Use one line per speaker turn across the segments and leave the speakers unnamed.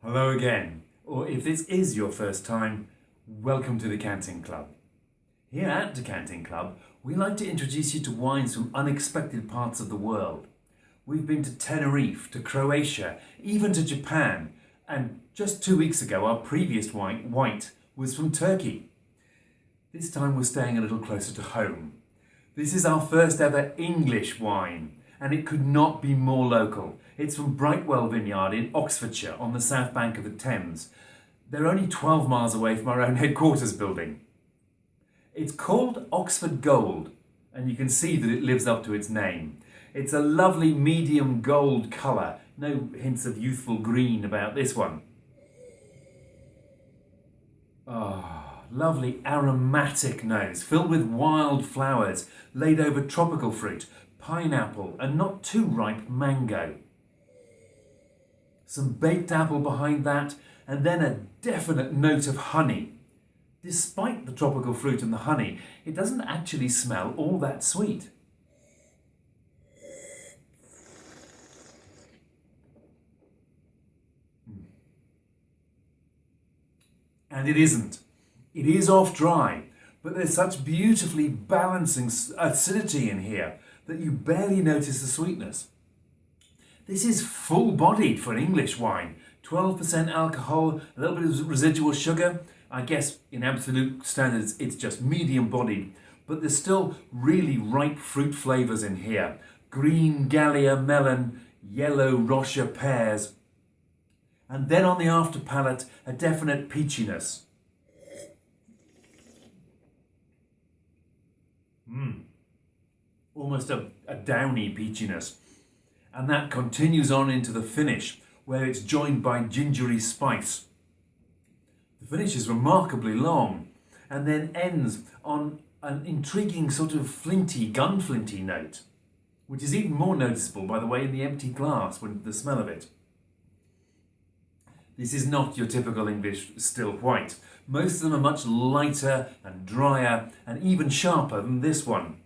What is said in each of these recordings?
Hello again, or if this is your first time, welcome to the Canting Club. Here at the Canting Club, we like to introduce you to wines from unexpected parts of the world. We've been to Tenerife, to Croatia, even to Japan, and just 2 weeks ago our previous white was from Turkey. This time we're staying a little closer to home. This is our first ever English wine, and it could not be more local. It's from Brightwell Vineyard in Oxfordshire on the south bank of the Thames. They're only 12 miles away from our own headquarters building. It's called Oxford Gold, and you can see that it lives up to its name. It's a lovely medium gold colour, no hints of youthful green about this one. Lovely aromatic nose, filled with wild flowers, laid over tropical fruit, pineapple and not too ripe mango. Some baked apple behind that, and then a definite note of honey. Despite the tropical fruit and the honey, it doesn't actually smell all that sweet. And it isn't. It is off dry, but there's such beautifully balancing acidity in here that you barely notice the sweetness. This is full-bodied for an English wine. 12% alcohol, a little bit of residual sugar. I guess in absolute standards it's just medium-bodied, but there's still really ripe fruit flavours in here. Green Gallia melon, yellow Rocher pears, and then on the after palate, a definite peachiness. Almost a downy peachiness. And that continues on into the finish, where it's joined by gingery spice. The finish is remarkably long, and then ends on an intriguing sort of gunflinty note, which is even more noticeable, by the way, in the empty glass, when the smell of it. This is not your typical English still white. Most of them are much lighter and drier and even sharper than this one.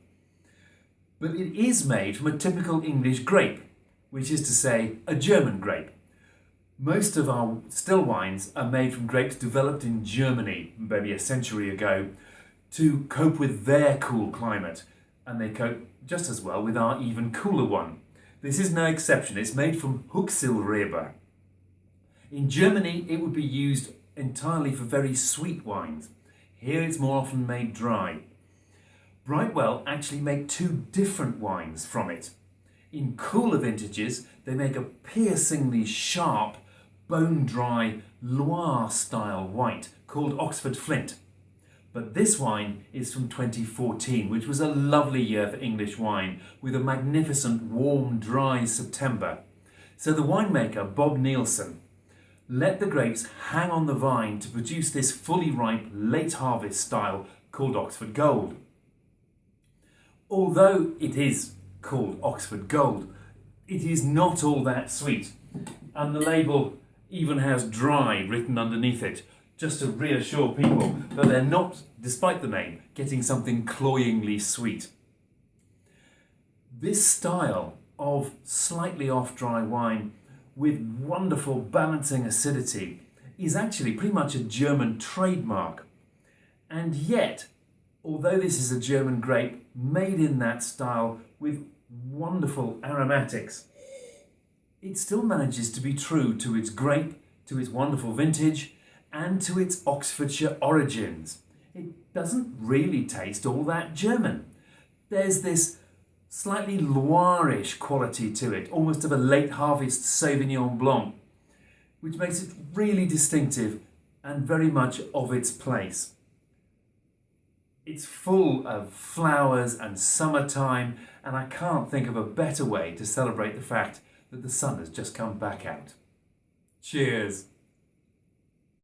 But it is made from a typical English grape, which is to say, a German grape. Most of our still wines are made from grapes developed in Germany, maybe a century ago, to cope with their cool climate, and they cope just as well with our even cooler one. This is no exception. It's made from Huxilrebe. In Germany, it would be used entirely for very sweet wines. Here it's more often made dry. Brightwell actually make two different wines from it. In cooler vintages, they make a piercingly sharp, bone-dry Loire-style white called Oxford Flint. But this wine is from 2014, which was a lovely year for English wine, with a magnificent warm, dry September. So the winemaker, Bob Nielsen, let the grapes hang on the vine to produce this fully ripe, late harvest style called Oxford Gold. Although it is called Oxford Gold, it is not all that sweet, and the label even has dry written underneath it, just to reassure people that they're not, despite the name, getting something cloyingly sweet. This style of slightly off-dry wine with wonderful balancing acidity is actually pretty much a German trademark. And yet, although this is a German grape made in that style with wonderful aromatics, it still manages to be true to its grape, to its wonderful vintage, and to its Oxfordshire origins. It doesn't really taste all that German. There's this slightly Loire-ish quality to it, almost of a late harvest Sauvignon Blanc, which makes it really distinctive and very much of its place. It's full of flowers and summertime, and I can't think of a better way to celebrate the fact that the sun has just come back out. Cheers!